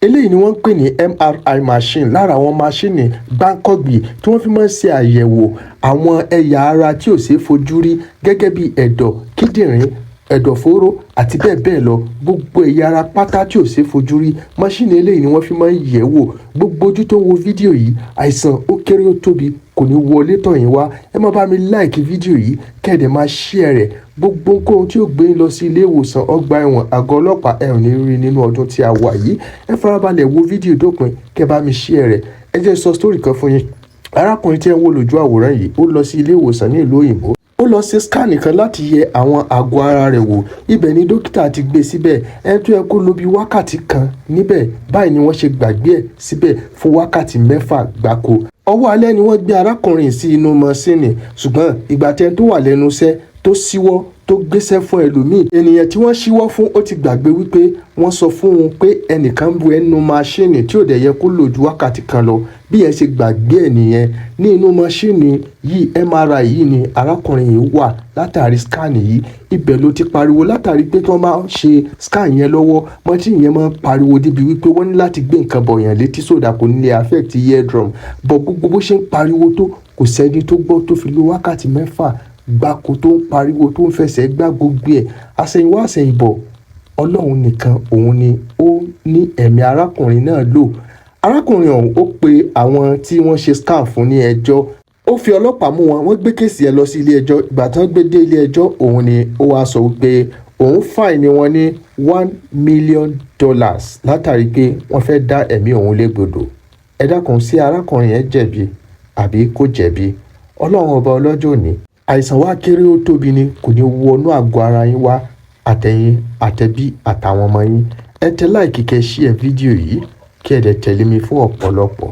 eléyìí ni wọ́n ń pè ní MRI machine, lára àwọn máṣíìnì gbáǹkọ́gbì tí wọ́n fi máa ń ṣe àyẹ̀wò àwọn ẹ̀yà ara tí ò ṣeé fojú rí gẹ́gẹ́ bí ẹ̀dọ̀, kíndìnrín, ẹ̀dọ̀fóró àti bẹ́ẹ̀ bẹ́ẹ̀ lọ. Gbogbo ẹ̀yà ara pátá tí ò ṣeé fojú rí, máṣíìnì eléyìí ni wọ́n fi máa ń yẹ̀ wò. Gbogbo ojú tó ń wo fídíò yìí, àìsàn ó kéré ó tóbi kò ní wọlé tọ̀ yín wá. Ẹ má bá mi like fídíò yìí, kẹ́ẹ̀dẹ̀ máa share rẹ̀. Gbogbo nǹkan tí ó gbé yín lọ sí ilé ìwòsàn, ọgbà ẹ̀wọ̀n, àgọ́ ọlọ́pàá ẹ ò ní rí nínú ọdún tí a wà yìí. Ẹ farabalẹ̀ wo fídíò dópin, kẹ́ bá mi share rẹ̀. Ẹ jẹ́ sọ story kan fún yín. Arákùnrin tí ẹ ń wò lójú àwòrán yìí, ó lọ sí ilé ìwòsàn ní ìlú òyìnbó. Ó lọ ṣe scan kan láti yẹ àwọn àgọ́ ara rẹ̀ wò. Ibẹ̀ ni dókítà ti gbé síbẹ̀. Ẹni tó yẹ kó lò bí wákàtí kan níbẹ̀, báyìí ni wọ́n ṣe gbàgbé ẹ̀ síbẹ̀ fún wákàtí 6 gbáko. Ọwọ́ alẹ́ ni wọ́n gbé arákùnrin sí inú mọ́ṣíìnì, ṣùgbọ́n ìgbà tẹ́ni tó wà lẹ́nu iṣẹ́ tó ṣíwọ́ tó gbéṣẹ́ fún ẹlòmíì, ènìyàn tí wọ́n ṣíwọ́ fún ó ti gbàgbé wípé wọ́n sọ fún un pé ẹnìkan ń bu ẹnu máṣíìnì tí ò dẹ̀ yẹ kó lò ju wákàtí kan lọ. Bí ẹ ṣe gbàgbé ẹ̀ nìyẹn. Ní inú máṣíìnì yìí, MRI yìí ni arákùnrin yìí wà látàrí scan yìí. Ibẹ̀ ló ti pariwo látàrí pé tí wọ́n máa ń ṣe scan yẹn lọ́wọ́, máṣíìnì yẹn máa ń pariwo débi wípé wọ́n ní láti gbé nǹkan bọ̀yàn létí sódà kò ní lè affect eardrum. Bọ̀ gbogbo bó ṣe ń pariwo tó, kò sẹ́ni tó gbọ́ tó fi lo wákàtí 6 gbáko tó ń pariwo tó ń fẹsẹ̀ gbá gbogbo ẹ̀. Àṣẹ̀yìnwá àṣẹ̀yìnbọ̀, Ọlọ́run nìkan òun ni ó ní ẹ̀mí arákùnrin náà lò. Arákùnrin ọ̀hún ó pe àwọn tí wọ́n ṣe scan fún ní ẹjọ́. Ó fi ọlọ́pàá mú wọn, wọ́n gbé kéèsì ẹ̀ lọ sí ilé ẹjọ́. Ìgbà tí wọ́n gbé dé ilé ẹjọ́, òun ni ó wá sọ wípé òun fine wọn ní $1 million látàrí pé wọ́n fẹ́ dá ẹ̀mí òun légbodò. Ẹ dákun, sí arákùnrin yẹn jẹ̀bi àbí kò jẹ̀bi? Ọlọ́run ọba ọlọ́jọ́ òní, àìsàn wa kéré ó tóbi ni kò ní wọnú àgọ́ ara yín wá, àtẹ̀yìn, àtẹ̀bí àtàwọn ọmọ yín. Ẹ tẹ like kẹ́ share fídíò yìí, kí ẹ dẹ̀ tẹ̀lé mi fún ọ̀pọ̀lọpọ̀.